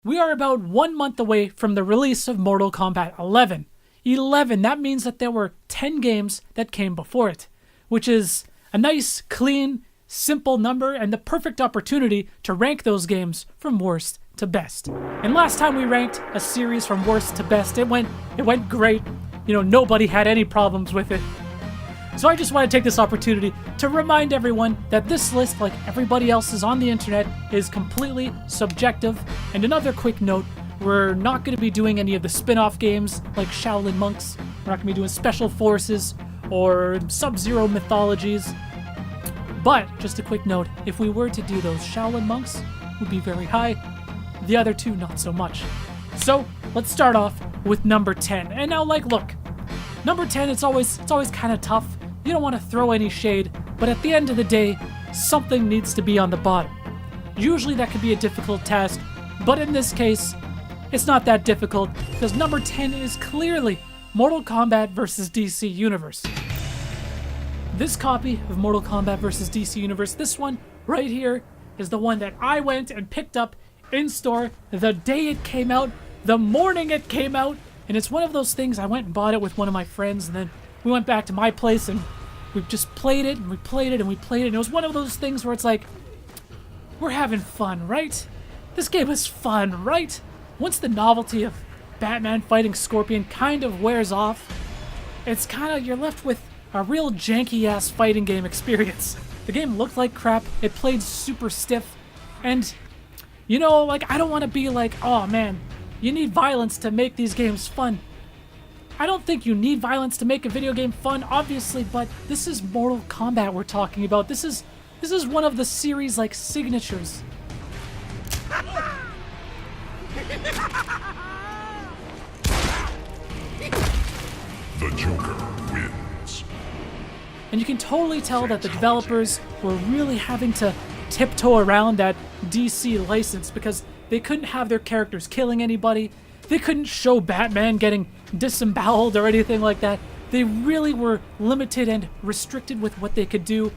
we are about 1 month away from the release of Mortal Kombat 11. 11, that means that there were 10 games that came before it, which is a nice, clean, simple number and the perfect opportunity to rank those games from worst to best. And last time we ranked a series from worst to best, it went great. Nobody had any problems with it. So I just want to take this opportunity to remind everyone that this list, like everybody else's on the internet, is completely subjective. And another quick note, we're not going to be doing any of the spin-off games like Shaolin Monks. We're not going to be doing Special Forces or Sub-Zero Mythologies. But, just a quick note, if we were to do those, Shaolin Monks would be very high. The other two, not so much. So, let's start off with number 10. And now, look, number 10, it's always kind of tough. You don't want to throw any shade, but at the end of the day, something needs to be on the bottom. Usually that could be a difficult task, but in this case, it's not that difficult, because number 10 is clearly Mortal Kombat vs. DC Universe. This copy of Mortal Kombat vs. DC Universe, this one right here, is the one that I went and picked up in store the day it came out, the morning it came out, and it's one of those things, I went and bought it with one of my friends, and then we went back to my place and we just played it, and we played it, and we played it, and it was one of those things where it's like, we're having fun, right? This game is fun, right? Once the novelty of Batman fighting Scorpion kind of wears off, it's kind of, you're left with a real janky-ass fighting game experience. The game looked like crap, it played super stiff, and, I don't want to be like, oh man, you need violence to make these games fun. I don't think you need violence to make a video game fun, obviously, but this is Mortal Kombat we're talking about. This is one of the series' signatures. The Joker wins. And you can totally tell that the developers were really having to tiptoe around that DC license because they couldn't have their characters killing anybody. They couldn't show Batman getting disemboweled or anything like that. They really were limited and restricted with what they could do.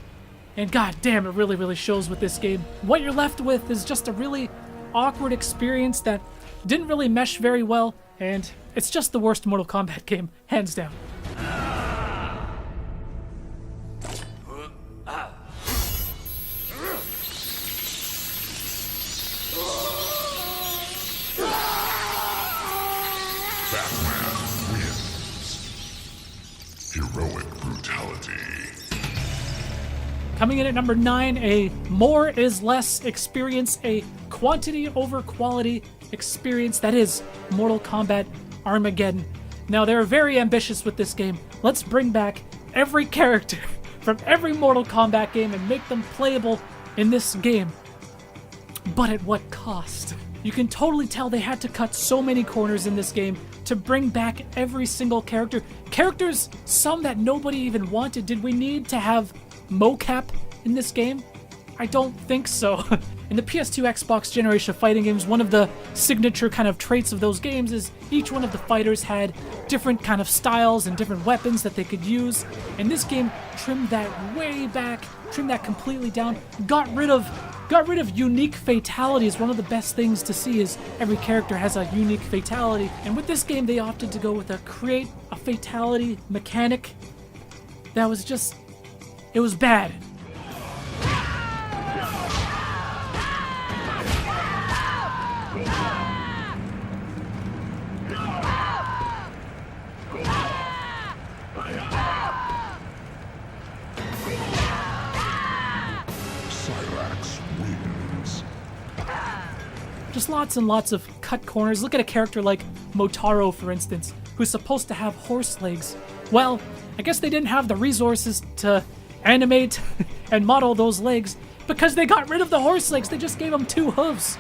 And god damn, it really, really shows with this game. What you're left with is just a really awkward experience that didn't really mesh very well, and it's just the worst Mortal Kombat game, hands down. Batman wins. Heroic brutality. Coming in at number 9, a more is less experience, a quantity over quality experience that is Mortal Kombat Armageddon. Now, they're very ambitious with this game. Let's bring back every character from every Mortal Kombat game and make them playable in this game. But at what cost? You can totally tell they had to cut so many corners in this game to bring back every single character. Characters, some that nobody even wanted. Did we need to have mocap in this game? I don't think so. In the PS2 Xbox generation of fighting games, one of the signature kind of traits of those games is each one of the fighters had different kind of styles and different weapons that they could use. And this game trimmed that way back, trimmed that completely down, got rid of unique fatalities. One of the best things to see is every character has a unique fatality. And with this game, they opted to go with create a fatality mechanic that was just, it was bad. Just lots and lots of cut corners. Look at a character like Motaro, for instance, who's supposed to have horse legs. Well, I guess they didn't have the resources to animate and model those legs because they got rid of the horse legs. They just gave them 2 hooves.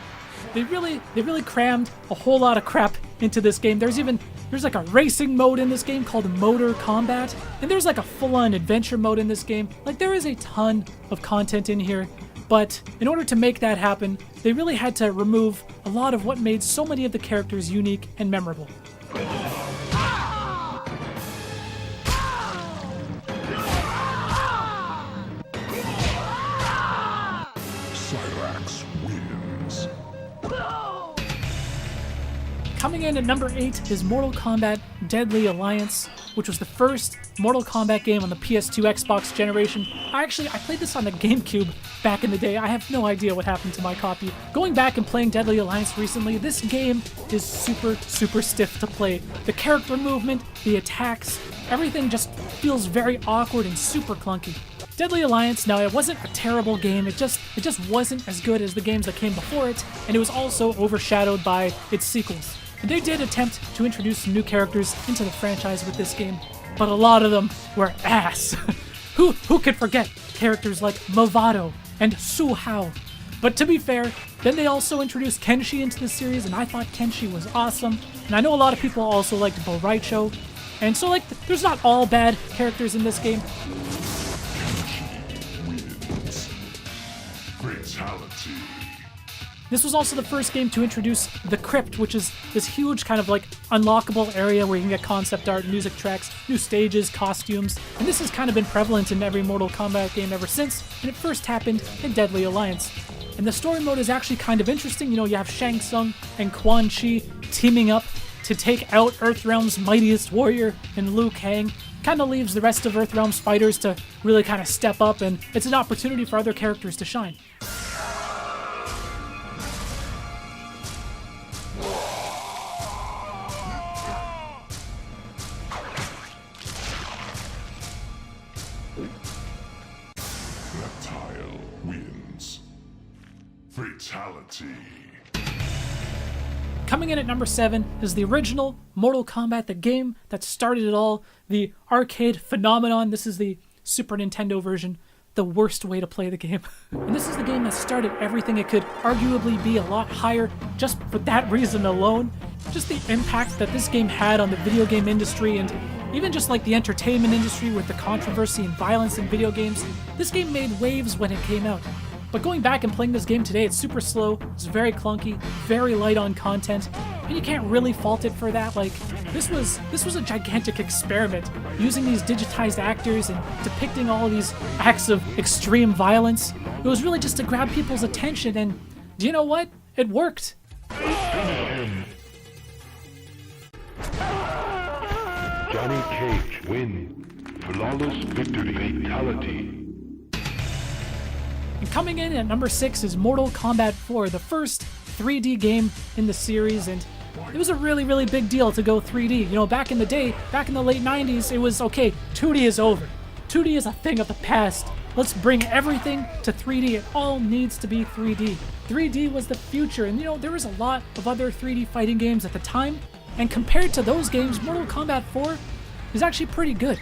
They really crammed a whole lot of crap into this game. There's a racing mode in this game called Motor Combat, and there's a full-on adventure mode in this game. There is a ton of content in here, but in order to make that happen, they really had to remove a lot of what made so many of the characters unique and memorable. Coming in at number 8 is Mortal Kombat Deadly Alliance, which was the first Mortal Kombat game on the PS2 Xbox generation. I played this on the GameCube back in the day. I have no idea what happened to my copy. Going back and playing Deadly Alliance recently, this game is super stiff to play. The character movement, the attacks, everything just feels very awkward and super clunky. Deadly Alliance, now it wasn't a terrible game, it just wasn't as good as the games that came before it, and it was also overshadowed by its sequels. And they did attempt to introduce some new characters into the franchise with this game, but a lot of them were ass. Who could forget characters like Movado and Su Hao? But to be fair, then they also introduced Kenshi into the series, and I thought Kenshi was awesome. And I know a lot of people also liked Bo Raicho, and so there's not all bad characters in this game. Fatality. This was also the first game to introduce the Crypt, which is this huge kind of unlockable area where you can get concept art, music tracks, new stages, costumes, and this has kind of been prevalent in every Mortal Kombat game ever since, and it first happened in Deadly Alliance. And the story mode is actually kind of interesting. You have Shang Tsung and Quan Chi teaming up to take out Earthrealm's mightiest warrior in Liu Kang. Kind of leaves the rest of Earthrealm's fighters to really kind of step up, and it's an opportunity for other characters to shine. Reptile wins. Fatality. Coming in at number 7 is the original Mortal Kombat, the game that started it all, the arcade phenomenon. This is the Super Nintendo version, the worst way to play the game. And this is the game that started everything. It could arguably be a lot higher just for that reason alone. Just the impact that this game had on the video game industry and even just the entertainment industry with the controversy and violence in video games. This game made waves when it came out. But going back and playing this game today, it's super slow, it's very clunky, very light on content, and you can't really fault it for that. This was a gigantic experiment, using these digitized actors and depicting all of these acts of extreme violence. It was really just to grab people's attention, and do you know what? It worked. Johnny Cage wins. Flawless victory. Fatality. And coming in at number 6 is Mortal Kombat 4, the first 3D game in the series, and it was a really big deal to go 3D. Back in the day, back in the late 90s, it was, okay, 2D is over. 2D is a thing of the past. Let's bring everything to 3D. It all needs to be 3D. 3D was the future, and there was a lot of other 3D fighting games at the time, and compared to those games, Mortal Kombat 4 is actually pretty good.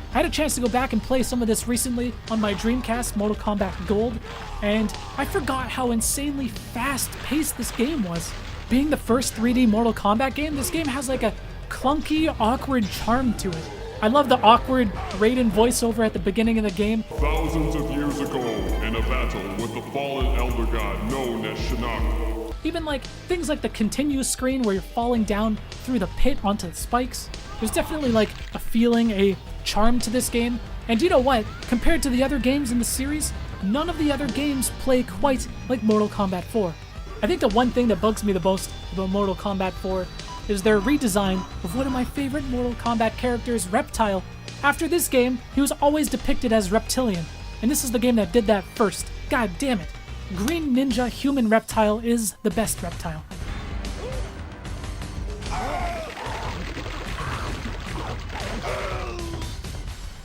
I had a chance to go back and play some of this recently on my Dreamcast, Mortal Kombat Gold, and I forgot how insanely fast-paced this game was. Being the first 3D Mortal Kombat game, this game has a clunky, awkward charm to it. I love the awkward Raiden voiceover at the beginning of the game. Thousands of years ago, in a battle with the fallen elder god known as Shinnok. Even things like the continue screen where you're falling down through the pit onto the spikes. There's definitely a feeling, a charm to this game. And you know what? Compared to the other games in the series, none of the other games play quite like Mortal Kombat 4. I think the one thing that bugs me the most about Mortal Kombat 4 is their redesign of one of my favorite Mortal Kombat characters, Reptile. After this game, he was always depicted as Reptilian, and this is the game that did that first. God damn it. Green Ninja Human Reptile is the best Reptile.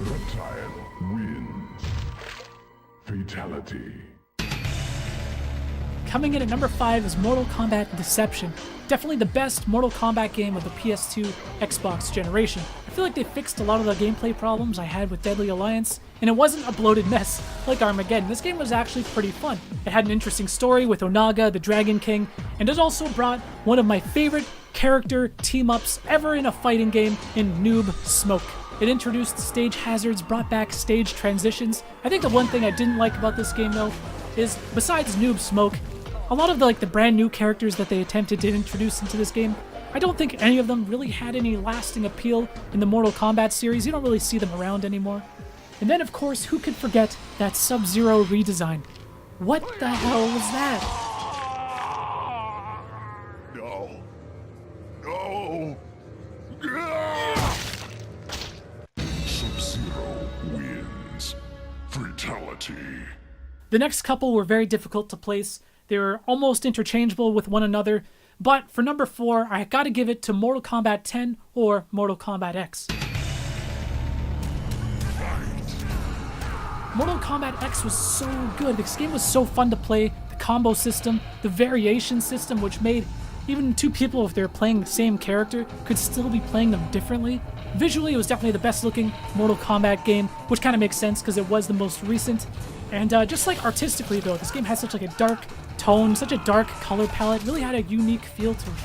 Reptile wins. Fatality. Coming in at number 5 is Mortal Kombat Deception. Definitely the best Mortal Kombat game of the PS2 Xbox generation. I feel like they fixed a lot of the gameplay problems I had with Deadly Alliance, and it wasn't a bloated mess like Armageddon. This game was actually pretty fun. It had an interesting story with Onaga, the Dragon King, and it also brought one of my favorite character team-ups ever in a fighting game in Noob Smoke. It introduced stage hazards, brought back stage transitions. I think the one thing I didn't like about this game though is, besides Noob Smoke, a lot of the brand new characters that they attempted to introduce into this game, I don't think any of them really had any lasting appeal in the Mortal Kombat series. You don't really see them around anymore. And then of course, who could forget that Sub-Zero redesign? What the hell was that? No. Oh! Sub-Zero wins. Fatality. The next couple were very difficult to place. They were almost interchangeable with one another, but for number 4, I gotta give it to Mortal Kombat 10 or Mortal Kombat X. Mortal Kombat X was so good. This game was so fun to play. The combo system, the variation system, which made even two people, if they were playing the same character, could still be playing them differently. Visually, it was definitely the best looking Mortal Kombat game, which kind of makes sense because it was the most recent. And just like artistically though, this game has such like a dark tone, such a dark color palette, really had a unique feel to it.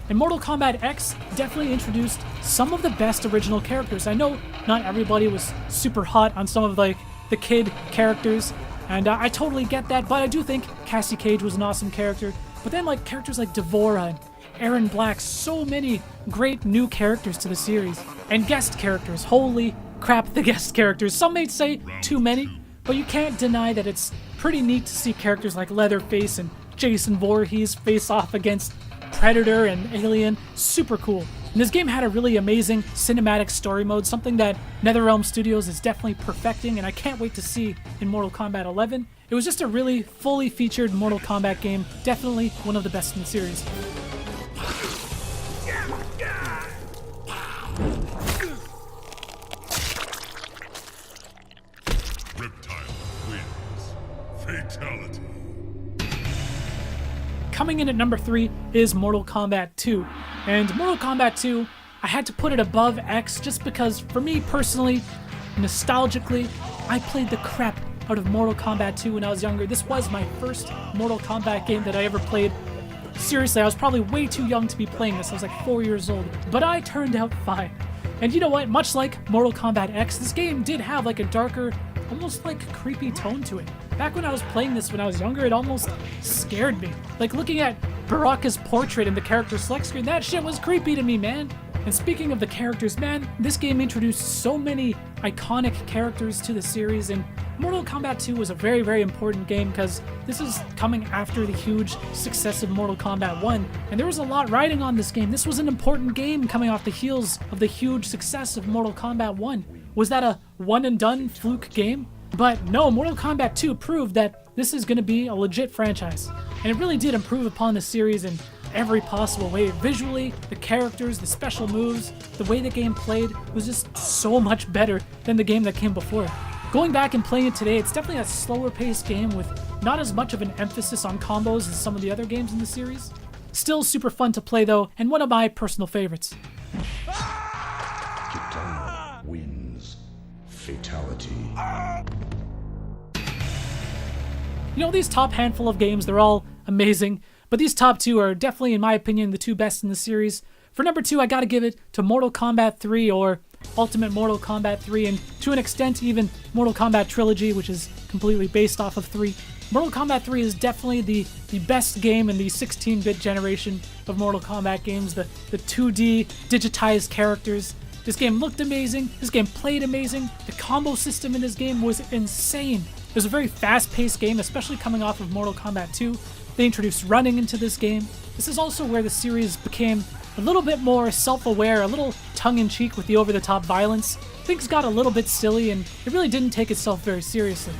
And Mortal Kombat X definitely introduced some of the best original characters. I know not everybody was super hot on some of like the kid characters, and I totally get that, but I do think Cassie Cage was an awesome character. But then like characters like D'Vorah and Aaron Black, so many great new characters to the series. And guest characters, holy crap, the guest characters. Some may say too many, but you can't deny that it's pretty neat to see characters like Leatherface and Jason Voorhees face off against Predator and Alien. Super cool. And this game had a really amazing cinematic story mode, something that NetherRealm Studios is definitely perfecting, and I can't wait to see in Mortal Kombat 11. It was just a really fully featured Mortal Kombat game, definitely one of the best in the series. Reptile wins. Fatality. Coming in at number 3 is Mortal Kombat 2. And Mortal Kombat 2, I had to put it above X just because, for me personally, nostalgically, I played the crap out of Mortal Kombat 2 when I was younger. This was my first Mortal Kombat game that I ever played. Seriously, I was probably way too young to be playing this. I was like 4 years old. But I turned out fine. And you know what? Much like Mortal Kombat X, this game did have like a darker, almost like creepy tone to it. Back when I was playing this when I was younger, it almost scared me. Like looking at Baraka's portrait in the character select screen, that shit was creepy to me, man. And speaking of the characters, man, this game introduced so many iconic characters to the series, and Mortal Kombat 2 was a very, very important game because this is coming after the huge success of Mortal Kombat 1, and there was a lot riding on this game. This was an important game coming off the heels of the huge success of Mortal Kombat 1. Was that a one-and-done fluke game? But no, Mortal Kombat 2 proved that this is going to be a legit franchise, and it really did improve upon the series in every possible way. Visually, the characters, the special moves, the way the game played was just so much better than the game that came before it. Going back and playing it today, it's definitely a slower paced game with not as much of an emphasis on combos as some of the other games in the series. Still super fun to play though, and one of my personal favorites. Kitana wins. Fatality. You know, these top handful of games, they're all amazing, but these top 2 are definitely, in my opinion, the 2 best in the series. For number 2, I gotta give it to Mortal Kombat 3 or Ultimate Mortal Kombat 3, and to an extent even Mortal Kombat Trilogy, which is completely based off of 3. Mortal Kombat 3 is definitely the best game in the 16-bit generation of Mortal Kombat games. The 2D digitized characters. This game looked amazing, this game played amazing, the combo system in this game was insane. It was a very fast-paced game, especially coming off of Mortal Kombat 2. They introduced running into this game. This is also where the series became a little bit more self-aware, a little tongue-in-cheek with the over-the-top violence. Things got a little bit silly, and it really didn't take itself very seriously.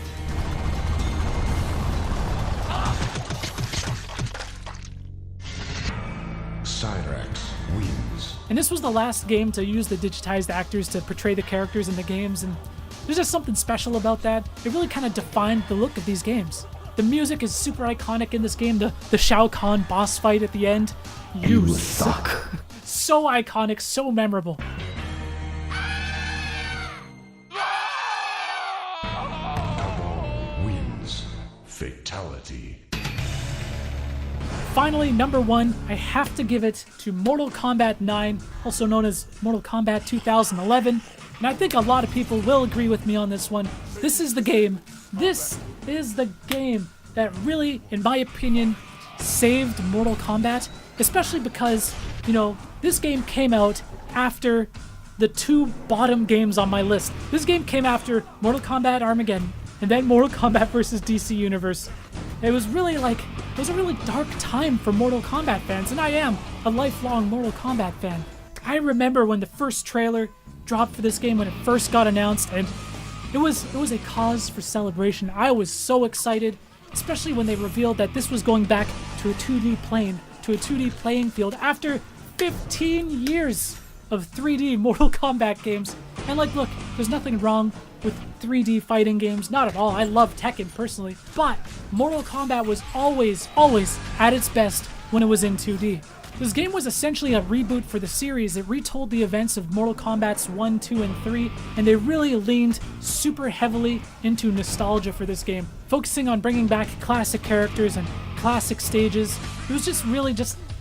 Cyrax wins. And this was the last game to use the digitized actors to portray the characters in the games, and there's just something special about that. It really kind of defined the look of these games. The music is super iconic in this game. The Shao Kahn boss fight at the end. You suck. So iconic, so memorable. Wins. Fatality. Finally, number 1, I have to give it to Mortal Kombat 9, also known as Mortal Kombat 2011. And I think a lot of people will agree with me on this one. This is the game that really, in my opinion, saved Mortal Kombat, especially because, you know, this game came out after the 2 bottom games on my list. This game came after Mortal Kombat Armageddon, and then Mortal Kombat vs. DC Universe. It was a really dark time for Mortal Kombat fans, and I am a lifelong Mortal Kombat fan. I remember when the first trailer dropped for this game when it first got announced, and it was a cause for celebration. I was so excited, especially when they revealed that this was going back to a 2D playing field after 15 years of 3D Mortal Kombat games. And look, there's nothing wrong with 3D fighting games, not at all. I love Tekken personally, but Mortal Kombat was always at its best when it was in 2D. This game was essentially a reboot for the series. It retold the events of Mortal Kombat's 1, 2, and 3, and they really leaned super heavily into nostalgia for this game, focusing on bringing back classic characters and classic stages. It was just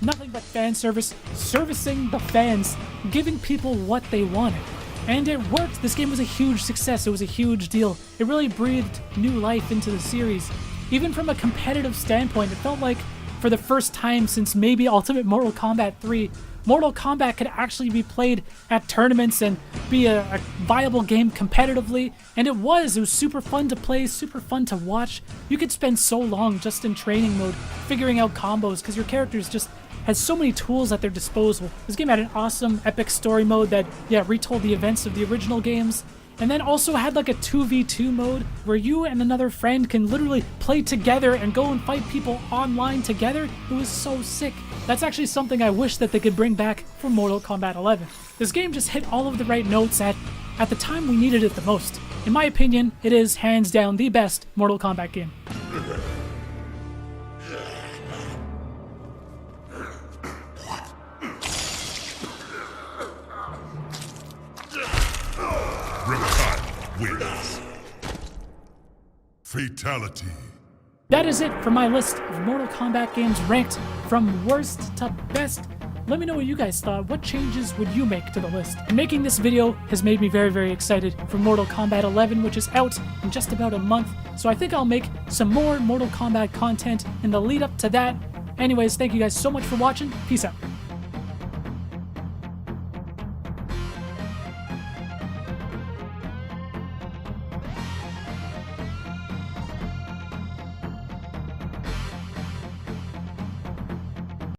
nothing but fan service, servicing the fans, giving people what they wanted. And it worked. This game was a huge success. It was a huge deal. It really breathed new life into the series. Even from a competitive standpoint, it felt like for the first time since maybe Ultimate Mortal Kombat 3, Mortal Kombat could actually be played at tournaments and be a viable game competitively. And it was super fun to play, super fun to watch. You could spend so long just in training mode, figuring out combos, because your characters just has so many tools at their disposal. This game had an awesome epic story mode that, retold the events of the original games, and then also had a 2v2 mode where you and another friend can literally play together and go and fight people online together. It was so sick. That's actually something I wish that they could bring back for Mortal Kombat 11. This game just hit all of the right notes at the time we needed it the most. In my opinion, it is hands down the best Mortal Kombat game. Wins. Fatality. That is it for my list of Mortal Kombat games ranked from worst to best. Let me know what you guys thought. What changes would you make to the list? And making this video has made me very, very excited for Mortal Kombat 11, which is out in just about a month. So I think I'll make some more Mortal Kombat content in the lead up to that. Anyways, thank you guys so much for watching. Peace out.